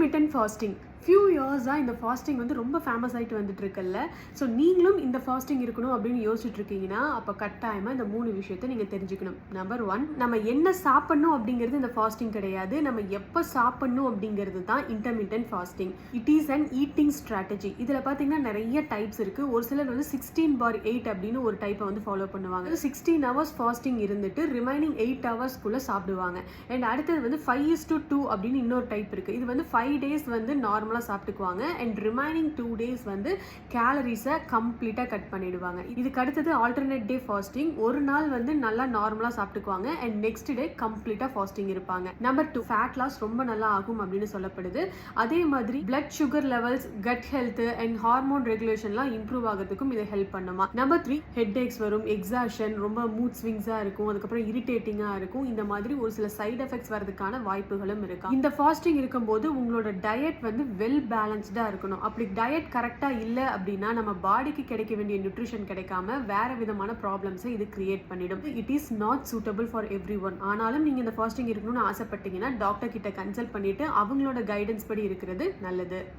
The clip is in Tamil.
இன்டர்மிட்டன்ட் ஃபாஸ்டிங் ஃபியூ இயர்ஸாக இந்த ஃபாஸ்டிங் வந்து ரொம்ப ஃபேமஸ் ஆகிட்டு வந்துட்டு இருக்குல்ல. ஸோ நீங்களும் இந்த ஃபாஸ்டிங் இருக்கணும் அப்படின்னு யோசிச்சுட்டு இருக்கீங்கன்னா அப்போ கட்டாயமாக இந்த 3 விஷயத்தை நீங்கள் தெரிஞ்சுக்கணும். நம்பர் 1, நம்ம என்ன சாப்பிடணும் அப்படிங்கிறது இந்த ஃபாஸ்டிங் கிடையாது. நம்ம எப்போ சாப்பிடணும் அப்படிங்கிறது தான் intermittent fasting. It is an eating strategy. இதில் பார்த்தீங்கன்னா நிறைய டைப்ஸ் இருக்குது. ஒரு சிலர் வந்து 16/8 அப்படின்னு ஒரு டைப்பை வந்து ஃபாலோ பண்ணுவாங்க. 16 ஹவர்ஸ் ஃபாஸ்டிங் இருந்துட்டு ரிமைனிங் 8 ஹவர்ஸ்க்குள்ளே சாப்பிடுவாங்க. அண்ட் அடுத்தது வந்து 5:2 அப்படின்னு இன்னொரு டைப் இருக்குது. இது வந்து 5 days வந்து நார்மலாக சாப்பிட்டுக்குவாங்க அண்ட் ரிமைனிங் 2 days வந்து கேலரிஸை கம்ப்ளீட்டாக கட் பண்ணிடுவாங்க. இதுக்கு அடுத்தது ஆல்டர்னேட் டே ஃபாஸ்டிங். ஒரு நாள் வந்து நல்லா நார்மலாக சாப்பிட்டுக்குவாங்க அண்ட் நெக்ஸ்ட் டே கம்ப்ளீட்டாக ஃபாஸ்டிங் இருப்பாங்க. நம்பர் 2, ஃபேட் லாஸ் ரொம்ப நல்லா ஆகும் அப்படின்னு சொல்லப்படுது. அதே மாதிரி blood sugar levels, gut health and hormone ரெகுலேஷன்லாம் இம்ப்ரூவ் ஆகிறதுக்கும் இதை ஹெல்ப் பண்ணுமா. நம்பர் 3, ஹெட் ஏக்ஸ் வரும், எக்ஸாஷன், ரொம்ப மூட் ஸ்விங்ஸாக இருக்கும், அதுக்கப்புறம் இரிட்டேட்டிங்காக இருக்கும். இந்த மாதிரி ஒரு சில சைடு எஃபெக்ட்ஸ் வரதுக்கான வாய்ப்புகளும் இருக்கு. இந்த ஃபாஸ்டிங் இருக்கும்போது உங்களோட டயட் வந்து வெல் பேலன்ஸ்டாக இருக்கணும். அப்படி டயட் கரெக்டாக இல்லை அப்படின்னா நம்ம பாடிக்கு கிடைக்க வேண்டிய நியூட்ரிஷன் கிடைக்காம வேற விதமான ப்ராப்ளம்ஸை இது கிரியேட் பண்ணிடும். It is not suitable for every one. ஆனாலும் நீங்கள் இந்த ஃபாஸ்டிங் இருக்கணும்னு ஆசைப்பட்டீங்கன்னா டாக்டர் கிட்ட கன்சல்ட் பண்ணிட்டு அவங்களோட கைடன்ஸ் படி இருக்கிறது நல்லது.